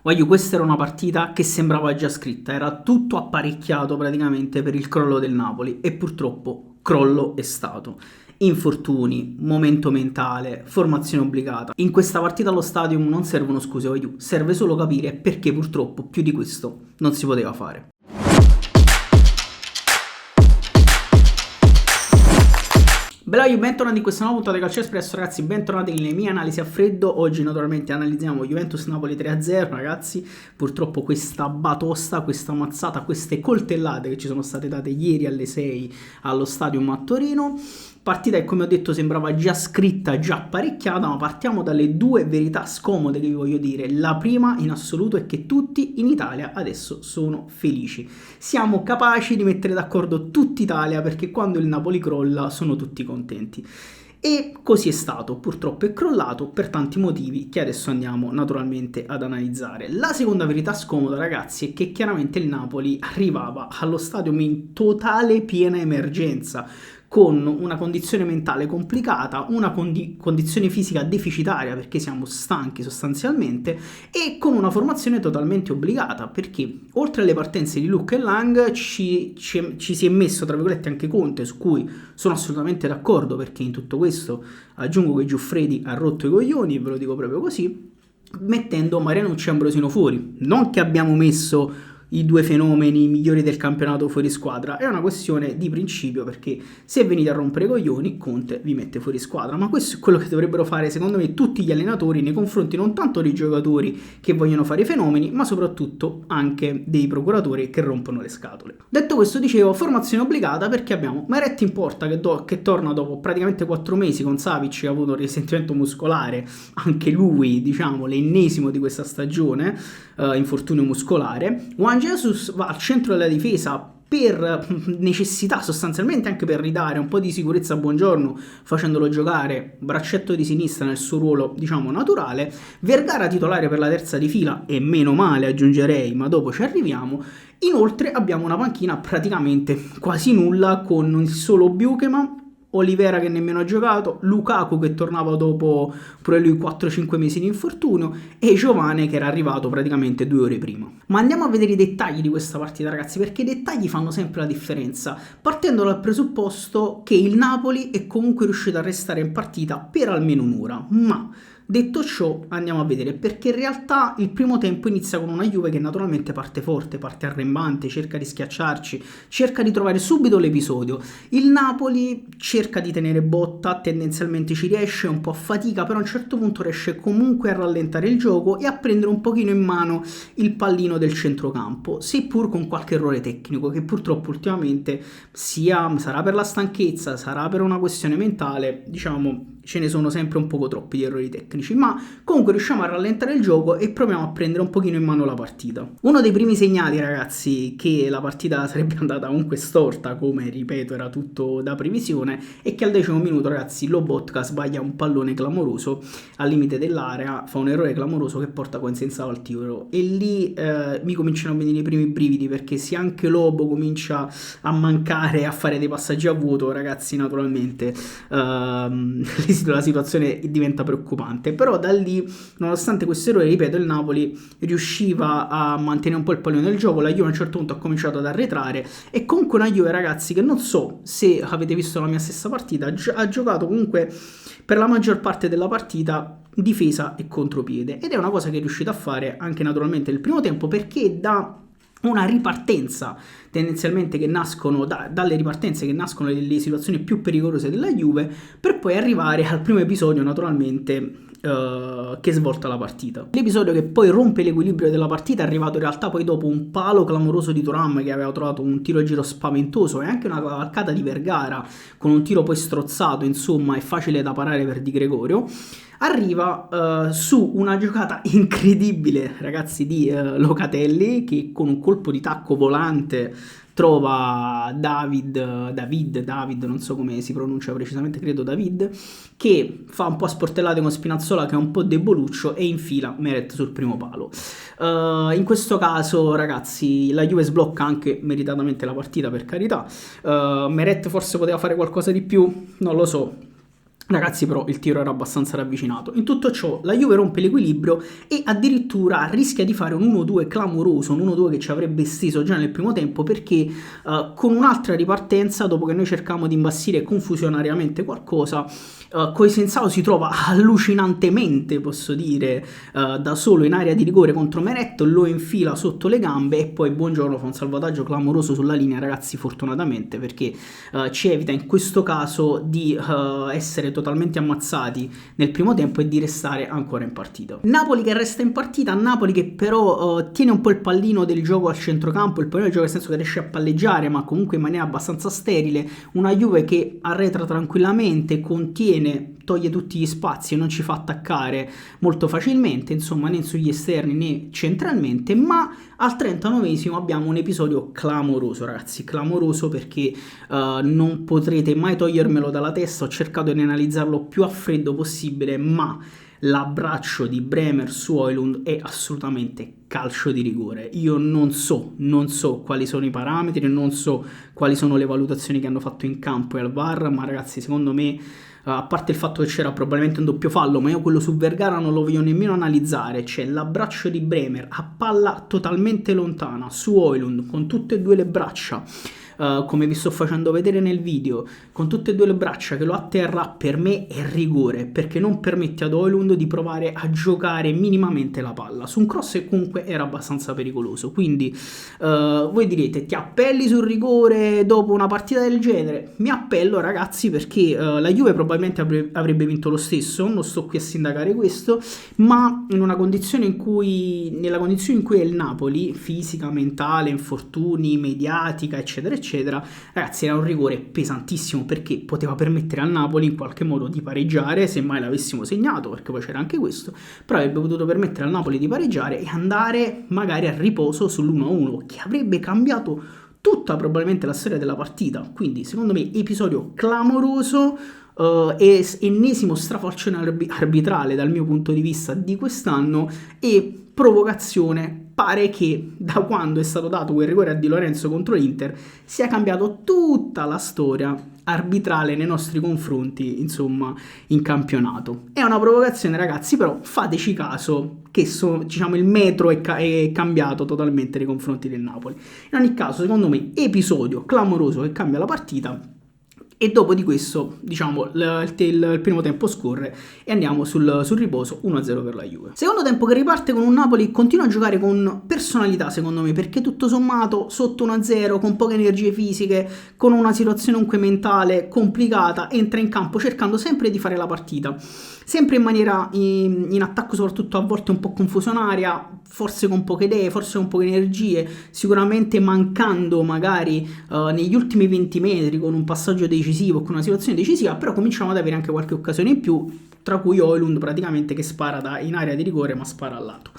Voglio, questa era una partita che sembrava già scritta, era tutto apparecchiato praticamente per il crollo del Napoli e purtroppo crollo è stato. Infortuni, momento mentale, formazione obbligata. In questa partita allo stadio non servono scuse, voglio, serve solo capire perché purtroppo più di questo non si poteva fare. Bella, bentornati in questa nuova puntata di Calcio Espresso, ragazzi, bentornati nelle mie analisi a freddo. Oggi naturalmente analizziamo Juventus-Napoli 3-0, ragazzi. Purtroppo questa batosta, questa mazzata, queste coltellate che ci sono state date ieri alle 6 allo Stadium a Torino. Partita che, come ho detto, sembrava già scritta, già apparecchiata, ma partiamo dalle due verità scomode che vi voglio dire. La prima in assoluto è che tutti in Italia adesso sono felici. Siamo capaci di mettere d'accordo tutta Italia perché quando il Napoli crolla sono tutti contenti. E così è stato, purtroppo è crollato per tanti motivi che adesso andiamo naturalmente ad analizzare. La seconda verità scomoda, ragazzi, è che chiaramente il Napoli arrivava allo stadio in totale piena emergenza, con una condizione mentale complicata, una condizione fisica deficitaria perché siamo stanchi sostanzialmente e con una formazione totalmente obbligata perché oltre alle partenze di Luca e Lang ci si è messo tra virgolette anche Conte, su cui sono assolutamente d'accordo perché in tutto questo aggiungo che Giuffredi ha rotto i coglioni e ve lo dico proprio così, mettendo Marianucci e Ambrosino fuori. Non che abbiamo messo i due fenomeni migliori del campionato fuori squadra, è una questione di principio perché se venite a rompere i coglioni Conte vi mette fuori squadra, ma questo è quello che dovrebbero fare secondo me tutti gli allenatori nei confronti non tanto dei giocatori che vogliono fare i fenomeni ma soprattutto anche dei procuratori che rompono le scatole. Detto questo, dicevo, formazione obbligata perché abbiamo Meret in porta che torna dopo praticamente 4 mesi con Savic che ha avuto un risentimento muscolare, anche lui diciamo l'ennesimo di questa stagione, infortunio muscolare. Juan Jesus va al centro della difesa per necessità, sostanzialmente anche per ridare un po' di sicurezza a Buongiorno, facendolo giocare braccetto di sinistra nel suo ruolo diciamo naturale. Vergara titolare per la terza di fila e meno male aggiungerei, ma dopo ci arriviamo. Inoltre abbiamo una panchina praticamente quasi nulla con il solo Bucheman, Olivera che nemmeno ha giocato, Lukaku che tornava dopo pure lui 4-5 mesi di infortunio e Giovane che era arrivato praticamente 2 ore prima. Ma andiamo a vedere i dettagli di questa partita, ragazzi, perché i dettagli fanno sempre la differenza, partendo dal presupposto che il Napoli è comunque riuscito a restare in partita per almeno un'ora, ma detto ciò andiamo a vedere perché in realtà il primo tempo inizia con una Juve che naturalmente parte forte, parte arrembante, cerca di schiacciarci, cerca di trovare subito l'episodio. Il Napoli cerca di tenere botta, tendenzialmente ci riesce, un po' a fatica, però a un certo punto riesce comunque a rallentare il gioco e a prendere un pochino in mano il pallino del centrocampo, seppur con qualche errore tecnico che purtroppo ultimamente sarà per la stanchezza, sarà per una questione mentale, diciamo ce ne sono sempre un poco troppi di errori tecnici, ma comunque riusciamo a rallentare il gioco e proviamo a prendere un pochino in mano la partita. Uno dei primi segnali, ragazzi, che la partita sarebbe andata comunque storta, come ripeto era tutto da previsione, è che al 10° minuto, ragazzi, Lobotka sbaglia un pallone clamoroso al limite dell'area, fa un errore clamoroso che porta Coensenza al tiro e lì mi cominciano a venire i primi brividi perché se anche Lobo comincia a mancare, a fare dei passaggi a vuoto, ragazzi, naturalmente la situazione diventa preoccupante. Però da lì, nonostante questo errore, ripeto, il Napoli riusciva a mantenere un po' il pallone del gioco, la Juve a un certo punto ha cominciato ad arretrare e comunque una Juve, ragazzi, che non so se avete visto la mia stessa partita, ha giocato comunque per la maggior parte della partita difesa e contropiede ed è una cosa che è riuscita a fare anche naturalmente nel primo tempo perché da una ripartenza tendenzialmente che nascono dalle ripartenze che nascono le situazioni più pericolose della Juve per poi arrivare al primo episodio naturalmente che svolta la partita. L'episodio che poi rompe l'equilibrio della partita è arrivato in realtà poi dopo un palo clamoroso di Thuram che aveva trovato un tiro a giro spaventoso e anche una cavalcata di Vergara con un tiro poi strozzato, insomma è facile da parare per Di Gregorio. Arriva su una giocata incredibile, ragazzi, di Locatelli che con un colpo di tacco volante trova David, non so come si pronuncia precisamente, credo David, che fa un po' a sportellate con Spinazzola che è un po' deboluccio e infila Meret sul primo palo. In questo caso, ragazzi, la Juve sblocca anche meritatamente la partita, per carità. Meret forse poteva fare qualcosa di più, non lo so. Ragazzi, però il tiro era abbastanza ravvicinato. In tutto ciò la Juve rompe l'equilibrio e addirittura rischia di fare un 1-2 clamoroso, un 1-2 che ci avrebbe esteso già nel primo tempo, perché con un'altra ripartenza, dopo che noi cercavamo di imbastire confusionariamente qualcosa, Coesensao si trova allucinantemente, posso dire, da solo in area di rigore contro Meret, lo infila sotto le gambe e poi Buongiorno fa un salvataggio clamoroso sulla linea, ragazzi, fortunatamente, perché ci evita in questo caso di essere totalmente ammazzati nel primo tempo e di restare ancora in partita. Napoli che resta in partita, Napoli che però tiene un po' il pallino del gioco al centrocampo, il pallino del gioco nel senso che riesce a palleggiare ma comunque in maniera abbastanza sterile, una Juve che arretra tranquillamente, contiene, toglie tutti gli spazi e non ci fa attaccare molto facilmente, insomma né sugli esterni né centralmente, ma al 39esimo abbiamo un episodio clamoroso, ragazzi, clamoroso, perché non potrete mai togliermelo dalla testa, ho cercato di analizzarlo più a freddo possibile, ma l'abbraccio di Bremer su Højlund è assolutamente calcio di rigore. Io non so quali sono i parametri, non so quali sono le valutazioni che hanno fatto in campo e al VAR, ma ragazzi, secondo me, a parte il fatto che c'era probabilmente un doppio fallo, ma io quello su Vergara non lo voglio nemmeno analizzare. C'è l'abbraccio di Bremer a palla totalmente lontana su Højlund con tutte e due le braccia, come vi sto facendo vedere nel video, con tutte e due le braccia che lo atterra, per me è rigore, perché non permette ad Højlund di provare a giocare minimamente la palla su un cross che comunque era abbastanza pericoloso. Quindi voi direte, ti appelli sul rigore dopo una partita del genere? Mi appello, ragazzi, perché la Juve probabilmente avrebbe vinto lo stesso, non sto qui a sindacare questo, ma in una condizione in cui, nella condizione in cui è il Napoli, fisica, mentale, infortuni, mediatica, eccetera eccetera, ragazzi, era un rigore pesantissimo, perché poteva permettere al Napoli in qualche modo di pareggiare, se mai l'avessimo segnato, perché poi c'era anche questo, però avrebbe potuto permettere al Napoli di pareggiare e andare magari a riposo sull'1-1, che avrebbe cambiato tutta probabilmente la storia della partita. Quindi secondo me episodio clamoroso, e ennesimo strafalcione arbitrale dal mio punto di vista di quest'anno, e provocazione. Pare che da quando è stato dato quel rigore a Di Lorenzo contro l'Inter sia cambiato tutta la storia arbitrale nei nostri confronti, insomma, in campionato. È una provocazione, ragazzi, però fateci caso che diciamo, il metro è cambiato totalmente nei confronti del Napoli. In ogni caso, secondo me, episodio clamoroso che cambia la partita. E dopo di questo, diciamo, il primo tempo scorre e andiamo sul riposo, 1-0 per la Juve. Secondo tempo che riparte con un Napoli che continua a giocare con personalità, secondo me, perché tutto sommato sotto 1-0, con poche energie fisiche, con una situazione comunque mentale complicata, entra in campo cercando sempre di fare la partita, sempre in maniera in attacco, soprattutto a volte un po' confusionaria, forse con poche idee, forse con poche energie, sicuramente mancando magari negli ultimi 20 metri con un passaggio decisivo, con una situazione decisiva, però cominciamo ad avere anche qualche occasione in più, tra cui Højlund praticamente che spara in area di rigore ma spara al lato.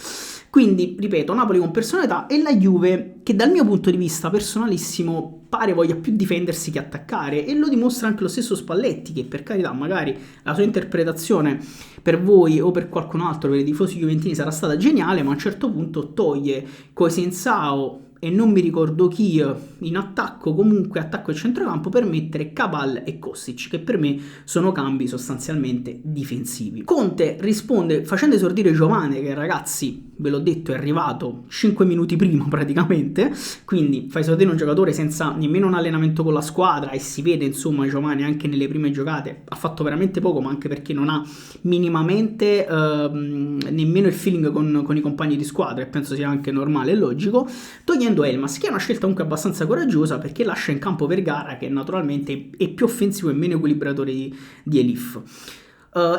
Quindi, ripeto, Napoli con personalità e la Juve che dal mio punto di vista personalissimo pare voglia più difendersi che attaccare, e lo dimostra anche lo stesso Spalletti, che per carità magari la sua interpretazione per voi o per qualcun altro, per i tifosi juventini, sarà stata geniale, ma a un certo punto toglie Coesensao e non mi ricordo chi in attacco, comunque attacco al centrocampo, per mettere Cabal e Kostic, che per me sono cambi sostanzialmente difensivi. Conte risponde facendo esordire Giovane, che ragazzi, ve l'ho detto, è arrivato 5 minuti prima praticamente, quindi fa esordire un giocatore senza nemmeno un allenamento con la squadra, e si vede insomma Giovane anche nelle prime giocate ha fatto veramente poco, ma anche perché non ha minimamente nemmeno il feeling con i compagni di squadra, e penso sia anche normale e logico, togliendo Elmas, che è una scelta comunque abbastanza coraggiosa, perché lascia in campo Vergara, che naturalmente è più offensivo e meno equilibratore di Elif.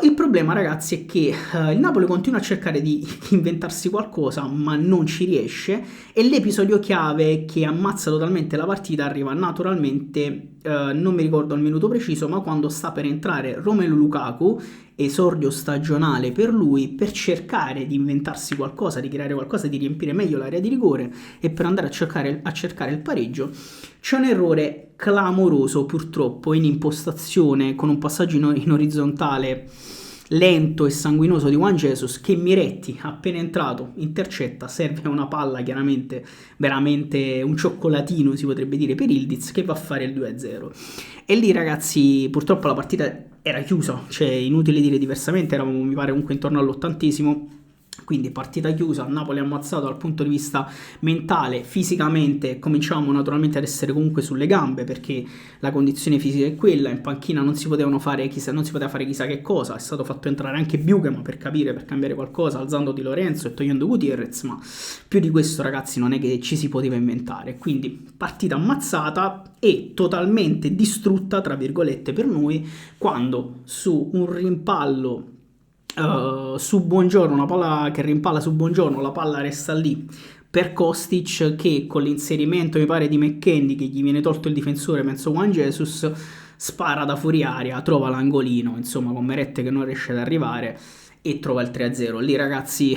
Il problema, ragazzi, è che il Napoli continua a cercare di inventarsi qualcosa, ma non ci riesce, e l'episodio chiave che ammazza totalmente la partita arriva naturalmente, non mi ricordo il minuto preciso, ma quando sta per entrare Romelu Lukaku, esordio stagionale per lui, per cercare di inventarsi qualcosa, di creare qualcosa, di riempire meglio l'area di rigore e per andare a cercare il pareggio. C'è un errore clamoroso purtroppo in impostazione, con un passaggio in orizzontale lento e sanguinoso di Juan Jesus, che Miretti, appena entrato, intercetta, serve una palla, chiaramente veramente un cioccolatino si potrebbe dire per Ildiz, che va a fare il 2-0. E lì, ragazzi, purtroppo la partita era chiusa, cioè inutile dire diversamente, eravamo mi pare comunque intorno all'80°. Quindi partita chiusa, Napoli ammazzato dal punto di vista mentale, fisicamente cominciamo naturalmente ad essere comunque sulle gambe perché la condizione fisica è quella, in panchina non si poteva fare chissà che cosa, è stato fatto entrare anche Biugema per capire, per cambiare qualcosa, alzando Di Lorenzo e togliendo Gutierrez, ma più di questo ragazzi non è che ci si poteva inventare, quindi partita ammazzata e totalmente distrutta tra virgolette per noi quando su un rimpallo su Buongiorno, una palla che rimpalla su Buongiorno, la palla resta lì per Kostic che con l'inserimento mi pare di McKennie che gli viene tolto il difensore penso Juan Jesus spara da fuori aria, trova l'angolino insomma con Meret che non riesce ad arrivare e trova il 3-0. Lì ragazzi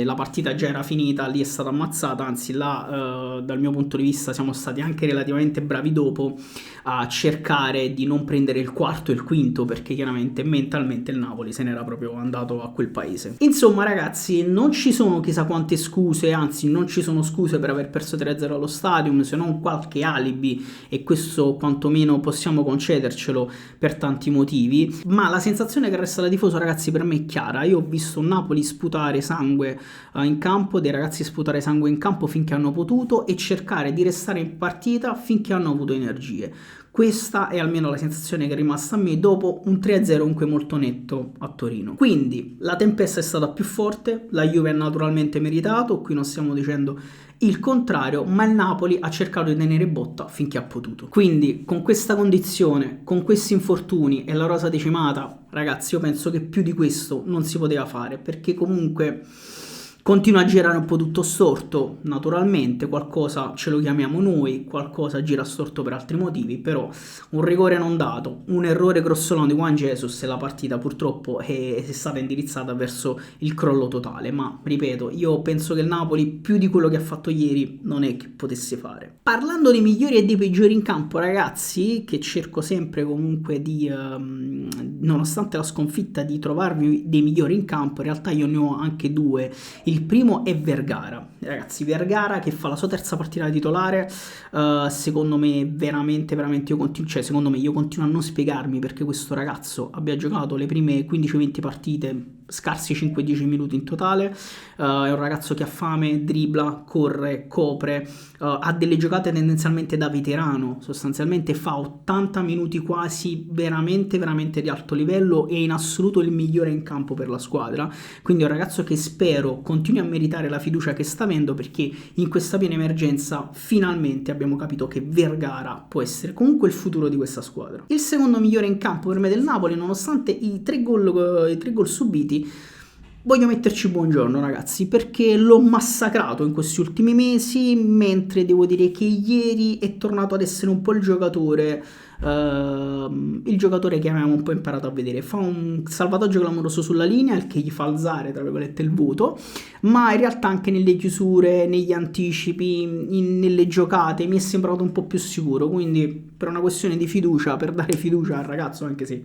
la partita già era finita, lì è stata ammazzata, anzi là dal mio punto di vista siamo stati anche relativamente bravi dopo a cercare di non prendere il quarto e il quinto perché chiaramente mentalmente il Napoli se n'era proprio andato a quel paese. Insomma ragazzi non ci sono chissà quante scuse, anzi non ci sono scuse per aver perso 3-0 allo Stadium se non qualche alibi e questo quantomeno possiamo concedercelo per tanti motivi, ma la sensazione che resta da tifoso ragazzi per me è chiara. Io ho visto Napoli sputare sangue in campo, dei ragazzi sputare sangue in campo finché hanno potuto e cercare di restare in partita finché hanno avuto energie. Questa è almeno la sensazione che è rimasta a me dopo un 3-0 comunque molto netto a Torino. Quindi la tempesta è stata più forte, la Juve ha naturalmente meritato, qui non stiamo dicendo il contrario, ma il Napoli ha cercato di tenere botta finché ha potuto. Quindi con questa condizione, con questi infortuni e la rosa decimata, ragazzi io penso che più di questo non si poteva fare perché comunque continua a girare un po' tutto storto, naturalmente qualcosa ce lo chiamiamo noi, qualcosa gira storto per altri motivi, però un rigore non dato, un errore grossolano di Juan Jesus e la partita purtroppo è stata indirizzata verso il crollo totale, ma ripeto, io penso che il Napoli più di quello che ha fatto ieri non è che potesse fare. Parlando dei migliori e dei peggiori in campo ragazzi, che cerco sempre comunque di, nonostante la sconfitta, di trovarvi dei migliori in campo, in realtà io ne ho anche due. Il primo è Vergara, ragazzi, Vergara che fa la sua terza partita da titolare, secondo me veramente io continuo a non spiegarmi perché questo ragazzo abbia giocato le prime 15-20 partite, scarsi 5-10 minuti in totale, è un ragazzo che ha fame, dribbla, corre, copre, ha delle giocate tendenzialmente da veterano, sostanzialmente fa 80 minuti quasi veramente veramente di alto livello e in assoluto il migliore in campo per la squadra, quindi è un ragazzo che spero continui a meritare la fiducia che sta avendo perché in questa piena emergenza finalmente abbiamo capito che Vergara può essere comunque il futuro di questa squadra. Il secondo migliore in campo per me del Napoli, nonostante i tre gol subiti, voglio metterci Buongiorno ragazzi perché l'ho massacrato in questi ultimi mesi, mentre devo dire che ieri è tornato ad essere un po' il giocatore che avevamo un po' imparato a vedere. Fa un salvataggio clamoroso sulla linea, il che gli fa alzare tra virgolette il voto, ma in realtà anche nelle chiusure, negli anticipi, nelle giocate mi è sembrato un po' più sicuro, quindi per una questione di fiducia, per dare fiducia al ragazzo, anche se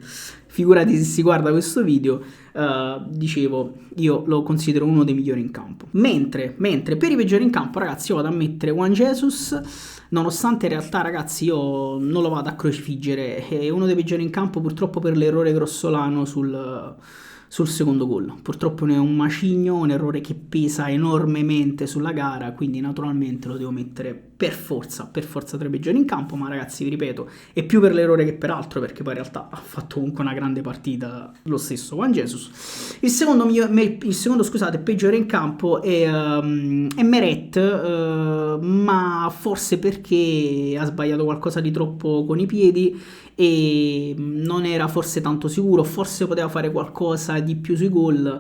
figurati se si guarda questo video, dicevo, io lo considero uno dei migliori in campo. Mentre per i peggiori in campo, ragazzi, io vado a mettere Juan Jesus, nonostante in realtà, ragazzi, io non lo vado a crocifiggere, è uno dei peggiori in campo purtroppo per l'errore grossolano sul secondo gol. Purtroppo ne è un macigno, un errore che pesa enormemente sulla gara, quindi naturalmente lo devo mettere per forza tra i peggiori in campo, ma ragazzi vi ripeto, è più per l'errore che per altro, perché poi in realtà ha fatto comunque una grande partita lo stesso Juan Jesus. Il secondo peggiore in campo è Meret, ma forse perché ha sbagliato qualcosa di troppo con i piedi e non era forse tanto sicuro, forse poteva fare qualcosa di più sui gol,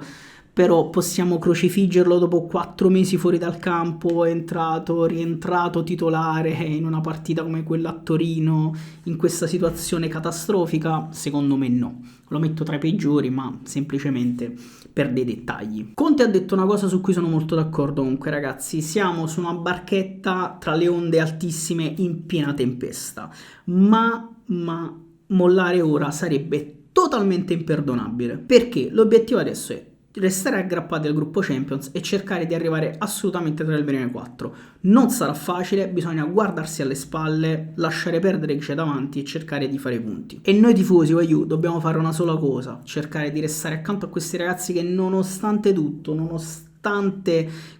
però possiamo crocifiggerlo dopo 4 mesi fuori dal campo, rientrato titolare in una partita come quella a Torino, in questa situazione catastrofica? Secondo me no. Lo metto tra i peggiori, ma semplicemente per dei dettagli. Conte ha detto una cosa su cui sono molto d'accordo comunque, ragazzi, siamo su una barchetta tra le onde altissime in piena tempesta, ma mollare ora sarebbe totalmente imperdonabile, perché l'obiettivo adesso è restare aggrappati al gruppo Champions e cercare di arrivare assolutamente tra le prime 4. Non sarà facile, bisogna guardarsi alle spalle, lasciare perdere chi c'è davanti e cercare di fare i punti. E noi tifosi, dobbiamo fare una sola cosa, cercare di restare accanto a questi ragazzi che nonostante tutto, nonostante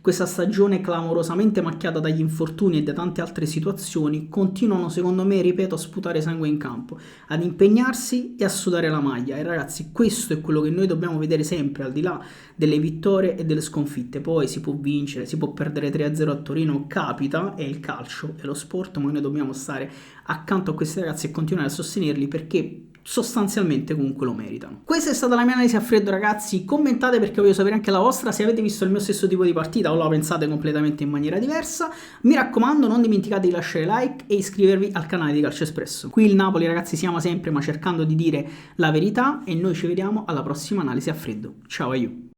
questa stagione clamorosamente macchiata dagli infortuni e da tante altre situazioni, continuano secondo me, ripeto, a sputare sangue in campo, ad impegnarsi e a sudare la maglia. E ragazzi, questo è quello che noi dobbiamo vedere sempre, al di là delle vittorie e delle sconfitte. Poi si può vincere, si può perdere 3-0 a Torino, capita, è il calcio, è lo sport, ma noi dobbiamo stare accanto a questi ragazzi e continuare a sostenerli, perché sostanzialmente comunque lo meritano. Questa è stata la mia analisi a freddo, ragazzi. Commentate, perché voglio sapere anche la vostra, se avete visto il mio stesso tipo di partita o la pensate completamente in maniera diversa. Mi raccomando, non dimenticate di lasciare like e iscrivervi al canale di Calcio Espresso. Qui il Napoli, ragazzi, si ama sempre, ma cercando di dire la verità, e noi ci vediamo alla prossima analisi a freddo. Ciao a you.